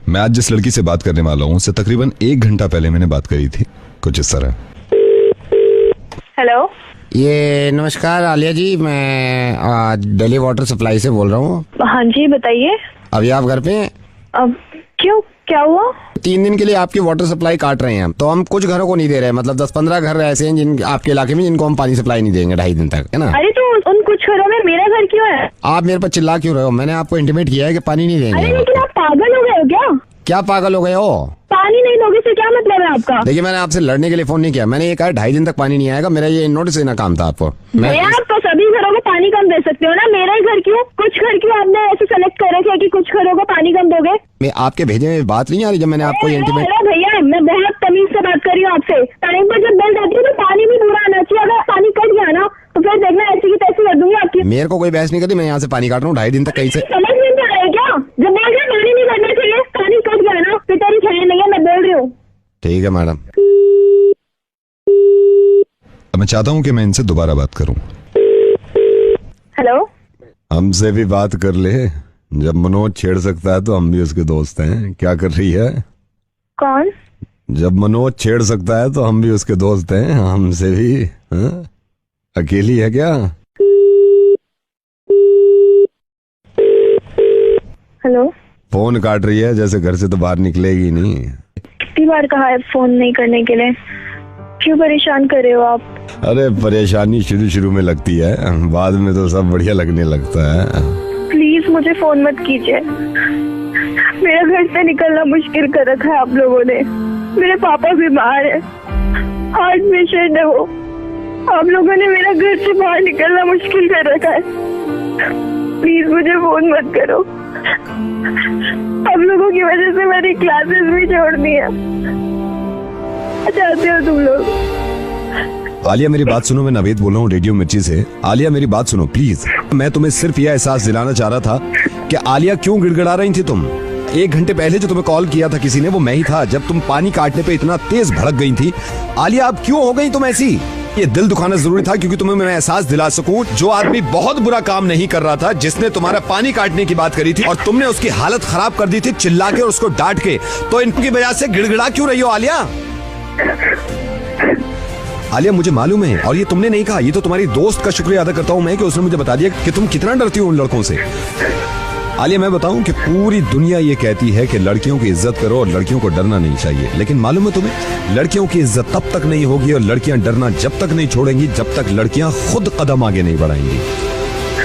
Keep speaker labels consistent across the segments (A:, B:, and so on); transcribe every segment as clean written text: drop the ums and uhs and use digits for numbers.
A: मैं आज जिस लड़की से बात करने वाला हूँ उससे तकरीबन 1 घंटा पहले मैंने बात करी थी, कुछ इस तरह।
B: हेलो,
C: ये नमस्कार आलिया जी, मैं दिल्ली वाटर सप्लाई से बोल रहा हूँ।
B: हाँ जी बताइए।
C: अभी आप घर पे हैं?
B: अब क्यों, क्या हुआ?
C: 3 दिन के लिए आपकी वाटर सप्लाई काट रहे हैं, तो हम कुछ घरों को नहीं दे रहे, मतलब 10-15 घर ऐसे हैं जिन आपके इलाके में जिनको हम पानी सप्लाई नहीं देंगे 2.5 दिन तक, है ना।
B: अरे तो उन कुछ घरों में मेरा घर क्यों है?
C: आप मेरे पर चिल्ला क्यों रहे हो? मैंने आपको इंटीमेट किया है कि पानी नहीं
B: अरे
C: देंगे।
B: लेकिन आप पागल हो गए हो क्या?
C: क्या पागल हो गए हो?
B: पानी नहीं दोगे से क्या मतलब है आपका?
C: देखिए, मैंने आपसे लड़ने के लिए फोन नहीं किया, मैंने ये कहा 2.5 दिन तक पानी नहीं आएगा, मेरा ये नोटिस देना काम था आपको।
B: आप तो सभी घरों को पानी कम दे सकते हो ना, मेरा ही घर क्यों? कुछ घर क्यों आपने ऐसे सेलेक्ट कर रखे कि कुछ घरों को पानी कम दोगे?
C: मैं आपके भेजे में बात नहीं आ रही जब मैंने आपको इंटीमेट।
B: अरे भैया, मैं बहुत तमीज से बात कर रही हूँ आपसे। टाइम पर जब बिल जाती है तो पानी भी पूरा आना चाहिए। अगर पानी कट गया ना तो फिर देखना ऐसी की तैसी कर दूंगी आपकी।
C: मेरे को कोई बहस नहीं करती, मैं यहाँ से पानी काट रहा हूँ 2.5 दिन तक। कहीं से
B: समझ नहीं आ रहा है क्या? जब बोल रहे पानी नहीं करना चाहिए, पानी कट गया ना फिर तेरी खैर नहीं है, मैं बोल रही हूँ।
C: ठीक है मैडम।
A: मैं चाहता हूँ कि मैं इनसे दोबारा बात करूँ।
B: हेलो,
C: हमसे भी बात कर ले, जब मनोज छेड़ सकता है तो हम भी उसके दोस्त हैं। क्या कर रही है?
B: कौन?
C: जब मनोज छेड़ सकता है तो हम भी उसके दोस्त हैं, हमसे भी। हाँ? अकेली है क्या?
B: हेलो,
C: फोन काट रही है जैसे घर से तो बाहर निकलेगी नहीं।
B: कितनी बार कहा है फोन नहीं करने के लिए? क्यों परेशान कर रहे हो आप?
C: अरे परेशानी शुरू में लगती है, बाद में तो सब बढ़िया लगने लगता है।
B: प्लीज मुझे फोन मत कीजिए। मेरा घर से निकलना मुश्किल कर रखा है आप लोगों ने। मेरे पापा बीमार है, हार्ट पेशेंट है वो। आप लोगों ने मेरा घर से बाहर निकलना मुश्किल कर रखा है। प्लीज मुझे फोन मत करो। आप लोगों की वजह से मेरी क्लासेस भी छोड़ दी है। चाहते हो तुम लोग?
C: आलिया मेरी बात सुनो, मैं नवेद बोल रहा हूँ रेडियो मिर्ची से। आलिया मेरी बात सुनो प्लीज। मैं तुम्हें सिर्फ यह एहसास दिलाना चाह रहा था कि आलिया क्यों गिड़गिड़ा रही थी तुम। 1 घंटे पहले जो तुम्हें कॉल किया था किसी ने, वो मैं ही था, जब तुम पानी काटने पे इतना तेज भड़क गई थी। आलिया अब क्यों हो गई तुम ऐसी? ये दिल दुखाना जरूरी था क्योंकि तुम्हें मैं एहसास दिला सकूं, जो आदमी बहुत बुरा काम नहीं कर रहा था, जिसने तुम्हारा पानी काटने की बात करी थी और तुमने उसकी हालत खराब कर दी थी चिल्ला के और उसको डांट के, तो इनकी वजह से गिड़गिड़ा क्यों रही हो आलिया? आलिया मुझे मालूम है, और ये तुमने नहीं कहा, ये तो तुम्हारी दोस्त का शुक्रिया अदा करता हूं मैं कि उसने मुझे बता दिया कि तुम कितना डरती हो उन लड़कों से। आलिया मैं बताऊं कि पूरी दुनिया ये कहती है कि लड़कियों की इज्जत करो और लड़कियों को डरना नहीं चाहिए, लेकिन मालूम है तुम्हें, लड़कियों की इज्जत तब तक नहीं होगी और लड़कियां डरना जब तक नहीं छोड़ेंगी जब तक लड़कियां खुद कदम आगे नहीं बढ़ाएंगी।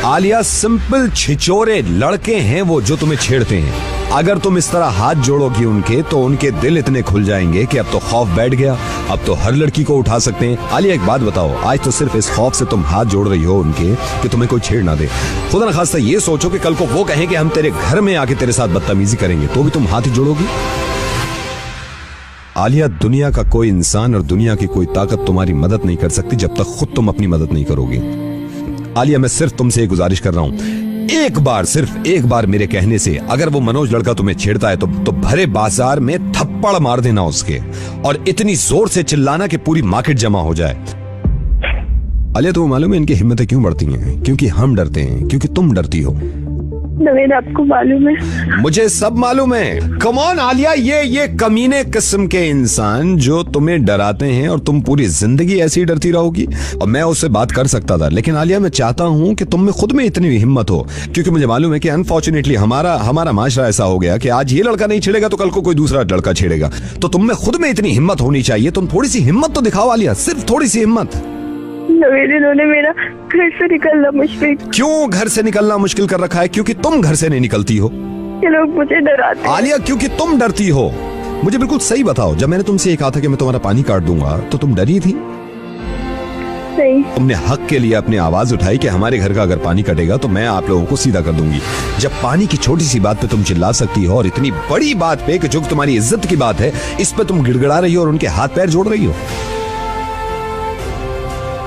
C: आलिया सिंपल छिचोरे लड़के हैं वो जो तुम्हें छेड़ते हैं। अगर तुम इस तरह हाथ जोड़ोगी उनके तो उनके दिल इतने खुल जाएंगे कि अब तो खौफ बैठ गया, अब तो हर लड़की को उठा सकते हैं। आलिया एक बात बताओ, आज तो सिर्फ इस खौफ से तुम हाथ जोड़ रही हो उनके कि तुम्हें कोई छेड़ ना दे। खुदा न खास्ता ये सोचो कि कल को वो कहें कि हम तेरे घर में आके तेरे साथ बदतमीजी करेंगे, तो भी तुम हाथ ही जोड़ोगी? आलिया दुनिया का कोई इंसान और दुनिया की कोई ताकत तुम्हारी मदद नहीं कर सकती जब तक खुद तुम अपनी मदद नहीं करोगी। आलिया मैं सिर्फ तुमसे एक गुजारिश कर रहा हूं, एक बार, सिर्फ एक बार मेरे कहने से अगर वो मनोज लड़का तुम्हें छेड़ता है तो भरे बाजार में थप्पड़ मार देना उसके, और इतनी जोर से चिल्लाना कि पूरी मार्केट जमा हो जाए। आलिया तुम्हें मालूम है इनकी हिम्मतें क्यों बढ़ती हैं? क्योंकि हम डरते हैं, क्योंकि तुम डरती हो।
B: नवेद आपको मालूम है?
C: मुझे सब मालूम है। कम ऑन आलिया, ये कमीने किस्म के इंसान जो तुम्हें डराते हैं और तुम पूरी जिंदगी ऐसी ही डरती रहोगी। और मैं उससे बात कर सकता था, लेकिन आलिया मैं चाहता हूं कि तुम में खुद में इतनी हिम्मत हो, क्योंकि मुझे मालूम है कि अनफॉर्चुनेटली हमारा माशरा ऐसा हो गया कि आज ये लड़का नहीं छेड़ेगा तो कल को कोई दूसरा लड़का छेड़ेगा। तो तुम में खुद में इतनी हिम्मत होनी चाहिए। तुम थोड़ी सी हिम्मत तो दिखाओ आलिया, सिर्फ थोड़ी सी हिम्मत।
B: नवेद इन्होंने मेरा घर से निकलना मुश्किल।
C: क्यों घर से निकलना मुश्किल कर रखा है? क्योंकि तुम घर से नहीं निकलती हो।
B: ये लोग मुझे डराते हैं।
C: आलिया क्योंकि तुम डरती हो। मुझे बिल्कुल सही बताओ, जब मैंने तुमसे ये कहा था कि मैं तुम्हारा पानी काट दूंगा तो तुम डरी थी?
B: नहीं।
C: तुमने हक के लिए अपनी आवाज उठाई कि हमारे घर का अगर पानी कटेगा तो मैं आप लोगों को सीधा कर दूंगी। जब पानी की छोटी सी बात पे तुम चिल्ला सकती हो और इतनी बड़ी बात पे कि जो तुम्हारी इज्जत की बात है इस पे तुम गिड़गिड़ा रही हो और उनके हाथ पैर जोड़ रही हो।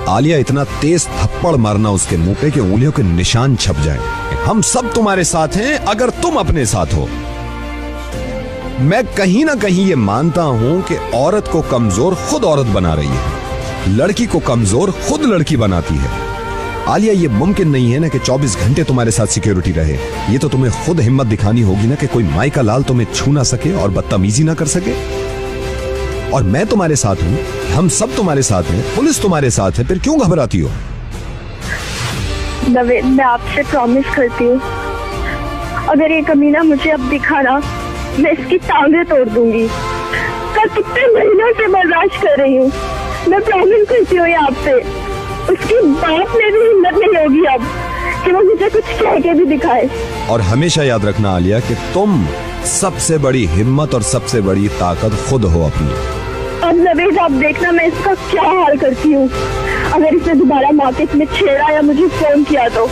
C: आलिया इतना तेज थप्पड़ मारना उसके मुंह पे कि उंगलियों के निशान छप जाएं। हम सब तुम्हारे साथ हैं अगर तुम अपने साथ हो। मैं कहीं ना कहीं ये मानता हूं कि औरत को कमजोर खुद औरत बना रही है, लड़की को कमजोर खुद लड़की बनाती है। आलिया, ये मुमकिन नहीं है ना कि 24 घंटे तुम्हारे साथ सिक्योरिटी रहे। ये तो तुम्हें खुद हिम्मत दिखानी होगी ना कि कोई माई का लाल तुम्हें छू ना सके और बदतमीजी ना कर सके। और मैं तुम्हारे साथ हूं, हम सब तुम्हारे साथ हैं, पुलिस तुम्हारे साथ है, फिर क्यों घबराती हो?
B: नवेद, मैं आपसे प्रॉमिस करती हूँ, अगर ये कमीना मुझे अब दिखा ना, मैं इसकी टांगे तोड़ दूंगी। कल कितने महीनों से बर्दाश्त कर रही हूँ, मैं प्रॉमिस करती हूँ आपसे। उसकी बात में भी हिम्मत नहीं होगी अब कि वो मुझे कुछ कह के भी दिखाए।
C: और हमेशा याद रखना आलिया कि तुम सबसे बड़ी हिम्मत और सबसे बड़ी ताकत खुद हो अपनी।
B: अब नवेद, आप देखना मैं इसका क्या हाल करती हूँ। अगर इसने दोबारा मार्केट में छेड़ा या मुझे फोन किया तो